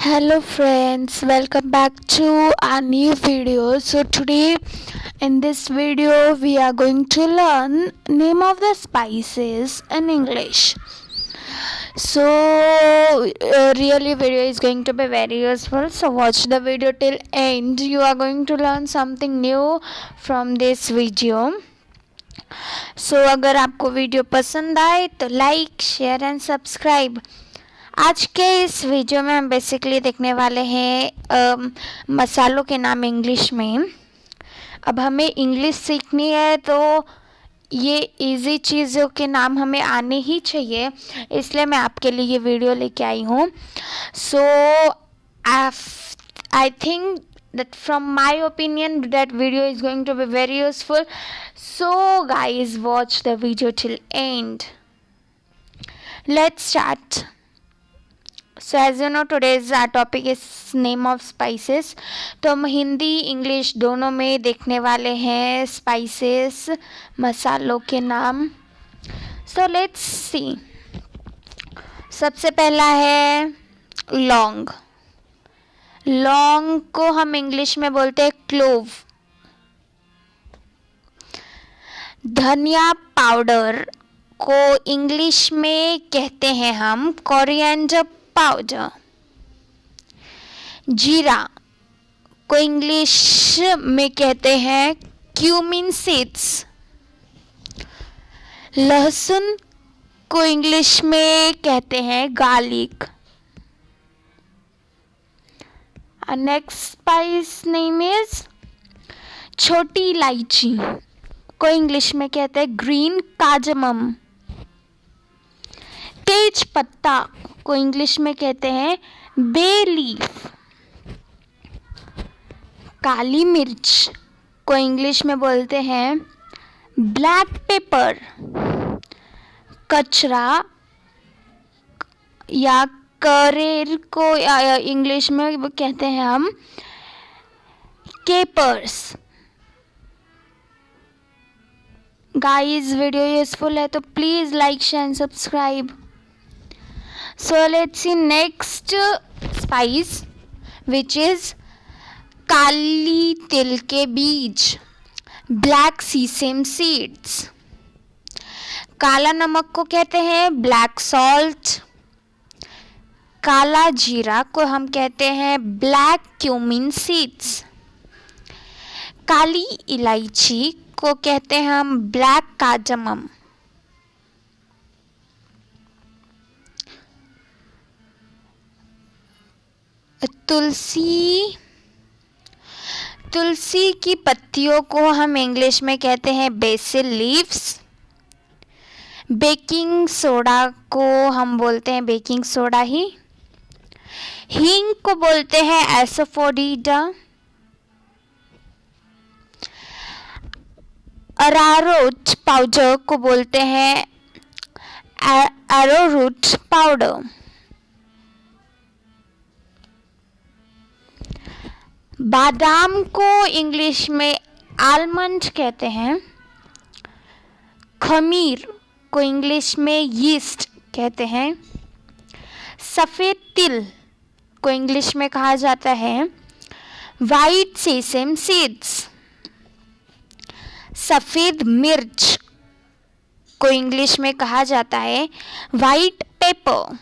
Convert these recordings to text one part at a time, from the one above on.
Hello friends, welcome back to our new video. So today in this video we are going to learn name of the spices in English. So really video is going to be very useful. So watch the video till end. You are going to learn something new from this video. सो अगर आपको video पसंद आए तो like share and subscribe. आज के इस video में हम बेसिकली देखने वाले हैं मसालों के नाम इंग्लिश में. अब हमें इंग्लिश सीखनी है तो ये इजी चीज़ों के नाम हमें आने ही चाहिए, इसलिए मैं आपके लिए ये वीडियो लेके आई हूँ. So I think that from my opinion that video is going to be very useful. So guys, watch the video till end. Let's start. So as you know, today's our topic is name of spices. तो हम Hindi English दोनों में देखने वाले हैं spices, मसालों के नाम. So let's see. सबसे पहला है लौंग. लौंग को हम इंग्लिश में बोलते हैं क्लोव. धनिया पाउडर को इंग्लिश में कहते हैं हम कोरिएंडर पाउडर. जीरा को इंग्लिश में कहते हैं क्यूमिन सीड्स. लहसुन को इंग्लिश में कहते हैं garlic. Next spice name is छोटी इलायची को इंग्लिश में कहते हैं ग्रीन कार्डमम. तेज पत्ता को इंग्लिश में कहते हैं बे लीफ. काली मिर्च को इंग्लिश में बोलते हैं ब्लैक पेपर. कचरा या करेर को इंग्लिश में कहते हैं हम केपर्स. गाइस वीडियो यूजफुल है तो please like share and subscribe. So let's see next spice which is काली तिल के बीज, ब्लैक सीसेम सीड्स. काला नमक को कहते हैं ब्लैक सॉल्ट. काला जीरा को हम कहते हैं ब्लैक क्यूमिन सीड्स. काली इलायची को कहते हैं हम ब्लैक कार्डमम. तुलसी की पत्तियों को हम इंग्लिश में कहते हैं बेसिल लीव्स. बेकिंग सोडा को हम बोलते हैं बेकिंग सोडा ही. हींग को बोलते हैं एसोफोडीडा. अरारोट पाउडर को बोलते हैं एरोरूट पाउडर. बादाम को इंग्लिश में आलमंड कहते हैं. खमीर को इंग्लिश में यीस्ट कहते हैं. सफ़ेद तिल को इंग्लिश में कहा जाता है वाइट सेसम सीड्स. सफ़ेद मिर्च को इंग्लिश में कहा जाता है वाइट पेपर.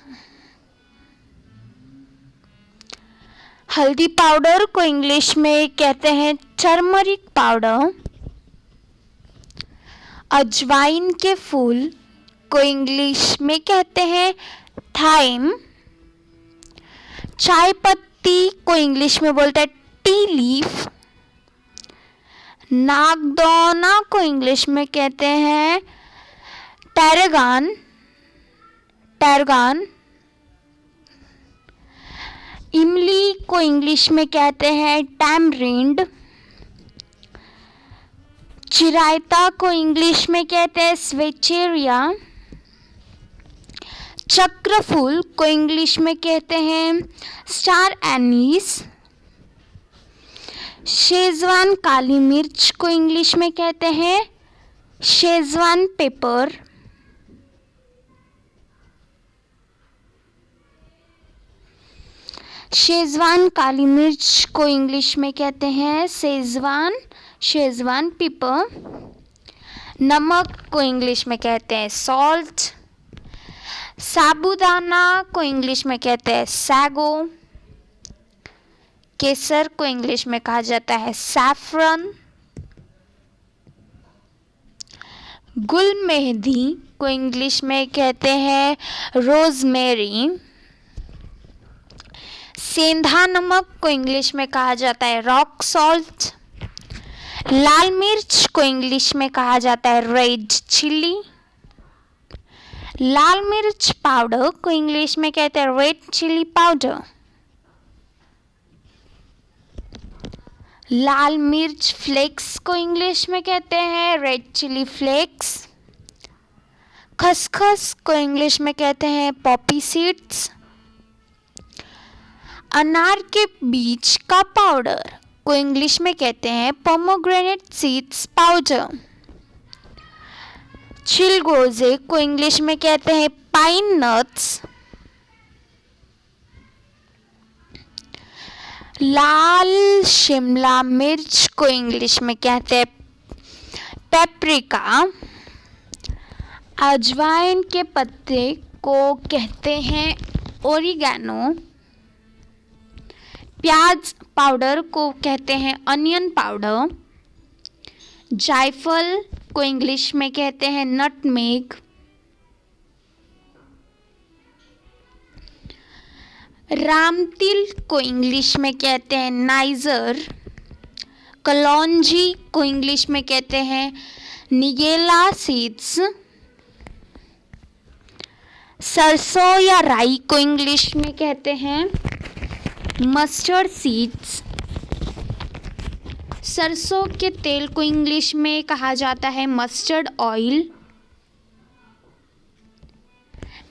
हल्दी पाउडर को इंग्लिश में कहते हैं टर्मरिक पाउडर. अजवाइन के फूल को इंग्लिश में कहते हैं थाइम. चाय पत्ती को इंग्लिश में बोलते हैं टी लीफ. नागदौना को इंग्लिश में कहते हैं टैरगान. इमली को इंग्लिश में कहते हैं टैमरिंड. चिरायता को इंग्लिश में कहते हैं स्वेचेरिया. चक्रफूल को इंग्लिश में कहते हैं स्टार एनीस. शेजवान काली मिर्च को इंग्लिश में कहते हैं शेजवान पेपर. शेजवान काली मिर्च को इंग्लिश में कहते हैं शेजवान पेपर। नमक को इंग्लिश में कहते हैं सॉल्ट। साबूदाना को इंग्लिश में कहते हैं सैगो। केसर को इंग्लिश में कहा जाता है सैफरन। गुल मेहंदी को इंग्लिश में कहते हैं रोजमेरी। सेंधा नमक को इंग्लिश में कहा जाता है रॉक सॉल्ट। लाल मिर्च को इंग्लिश में कहा जाता है रेड चिली। लाल मिर्च पाउडर को इंग्लिश में कहते हैं रेड चिली पाउडर। लाल मिर्च फ्लेक्स को इंग्लिश में कहते हैं रेड चिली फ्लेक्स। खसखस को इंग्लिश में कहते हैं पॉपी सीड्स। अनार के बीज का पाउडर को इंग्लिश में कहते हैं पोमोग्रेनेट सीड्स पाउडर। चिलगोजे को इंग्लिश में कहते हैं पाइन नट्स। लाल शिमला मिर्च को इंग्लिश में कहते हैं पेपरिका। अजवाइन के पत्ते को कहते हैं ओरिगैनो। प्याज पाउडर को कहते हैं अनियन पाउडर। जायफल को इंग्लिश में कहते हैं नटमेग। रामतिल को इंग्लिश में कहते हैं नाइजर। कलौंजी को इंग्लिश में कहते हैं निगेला सीड्स। सरसों या राई को इंग्लिश में कहते हैं मस्टर्ड सीड्स। सरसों के तेल को इंग्लिश में कहा जाता है मस्टर्ड ऑयल।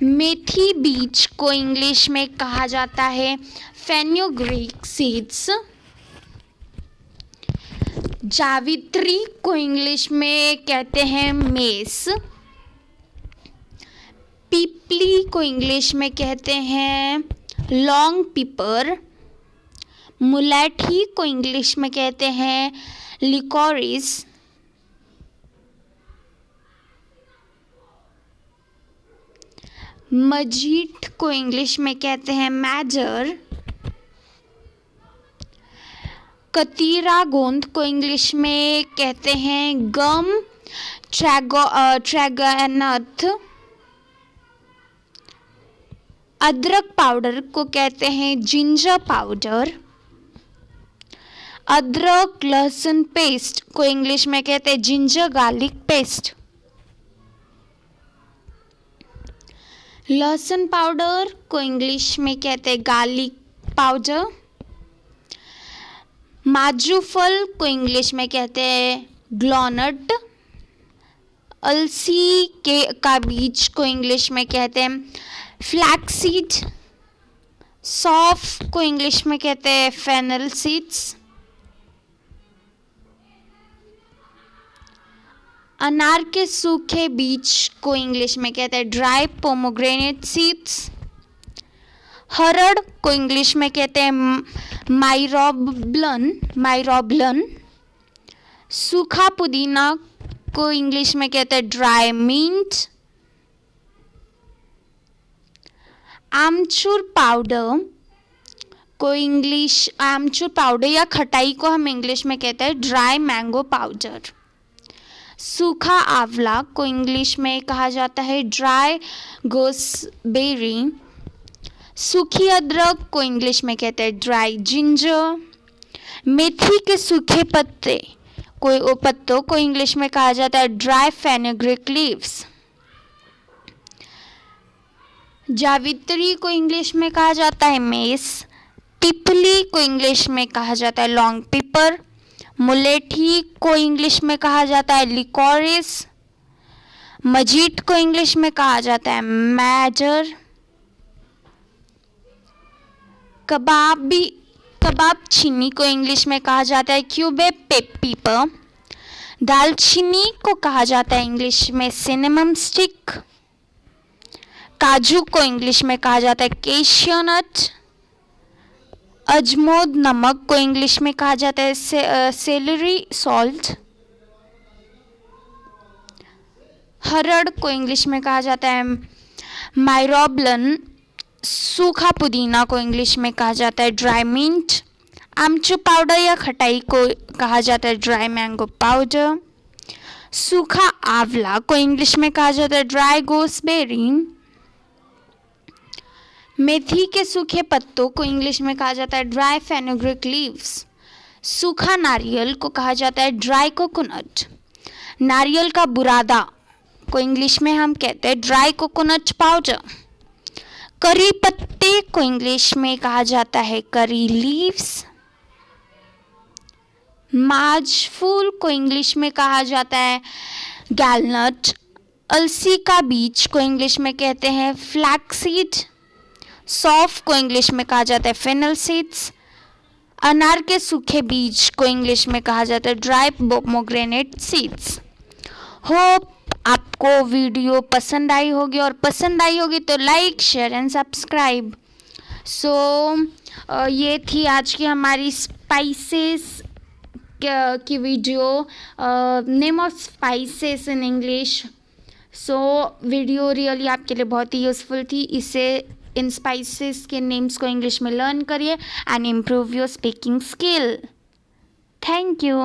मेथी बीज को इंग्लिश में कहा जाता है फेन्यूग्रीक सीड्स। जावित्री को इंग्लिश में कहते हैं मेस। पीपली को इंग्लिश में कहते हैं लॉन्ग पेपर। मुलैठी को इंग्लिश में कहते हैं लिकोरिस। मजीठ को इंग्लिश में कहते हैं मैजर। कतीरा गोंद को इंग्लिश में कहते हैं गम ट्रैगोनथ। अदरक पाउडर को कहते हैं जिंजर पाउडर। अदरक लहसुन पेस्ट को इंग्लिश में कहते हैं जिंजर गार्लिक पेस्ट। लहसुन पाउडर को इंग्लिश में कहते हैं गार्लिक पाउडर। माजू फल को इंग्लिश में कहते हैं ग्लॉनट। अलसी का बीज को इंग्लिश में कहते हैं फ्लैक्सीड। सौंफ को इंग्लिश में कहते हैं फेनल सीड्स। अनार के सूखे बीज को इंग्लिश में कहते हैं ड्राई पोमोग्रेनेट सीड्स। हरड़ को इंग्लिश में कहते हैं माइरोब्लन। सूखा पुदीना को इंग्लिश में कहते हैं ड्राई मिंट। आमचूर पाउडर या खटाई को हम इंग्लिश में कहते हैं ड्राई मैंगो पाउडर। सूखा आंवला को इंग्लिश में कहा जाता है ड्राई गोसबेरी। सूखी अदरक को इंग्लिश में कहते हैं ड्राई जिंजर। मेथी के सूखे पत्तों को इंग्लिश में कहा जाता है ड्राई फेनुग्रीक लीव्स। जावित्री को इंग्लिश में कहा जाता है मेस। पिपली को इंग्लिश में कहा जाता है लॉन्ग पेपर। मुलेठी को इंग्लिश में कहा जाता है लिकोरिस। मजीठ को इंग्लिश में कहा जाता है मैजर। कबाब चीनी को इंग्लिश में कहा जाता है क्यूबे पेपर। दालचीनी को कहा जाता है इंग्लिश में सिनेमम स्टिक। काजू को इंग्लिश में कहा जाता है कैशियो नट। अजमोद नमक को इंग्लिश में कहा जाता है सेलरी सॉल्ट। हरड़ को इंग्लिश में कहा जाता है माइरोबलन। सूखा पुदीना को इंग्लिश में कहा जाता है ड्राई मिंट। आमचूर पाउडर या खटाई को कहा जाता है ड्राई मैंगो पाउडर। सूखा आंवला को इंग्लिश में कहा जाता है ड्राई गोसबेरी। मेथी के सूखे पत्तों को इंग्लिश में कहा जाता है ड्राई फेनुग्रीक लीव्स। सूखा नारियल को कहा जाता है ड्राई कोकोनट। नारियल का बुरादा को इंग्लिश में हम कहते हैं ड्राई कोकोनट पाउडर। करी पत्ते को इंग्लिश में कहा जाता है करी लीव्स। माज फूल को इंग्लिश में कहा जाता है गैलनट। अलसी का बीज को इंग्लिश में कहते हैं फ्लैक्सीड। सौंफ को इंग्लिश में कहा जाता है फेनल सीड्स। अनार के सूखे बीज को इंग्लिश में कहा जाता है ड्राई पोमोग्रेनेट सीड्स। होप आपको वीडियो पसंद आई होगी, और पसंद आई होगी तो लाइक शेयर एंड सब्सक्राइब। ये थी आज की हमारी स्पाइसेस की video, name of spices in English. Video really आपके लिए बहुत ही यूज़फुल थी। इसे इन स्पाइसेस के नेम्स को इंग्लिश में लर्न करिए and improve your speaking skill. Thank you.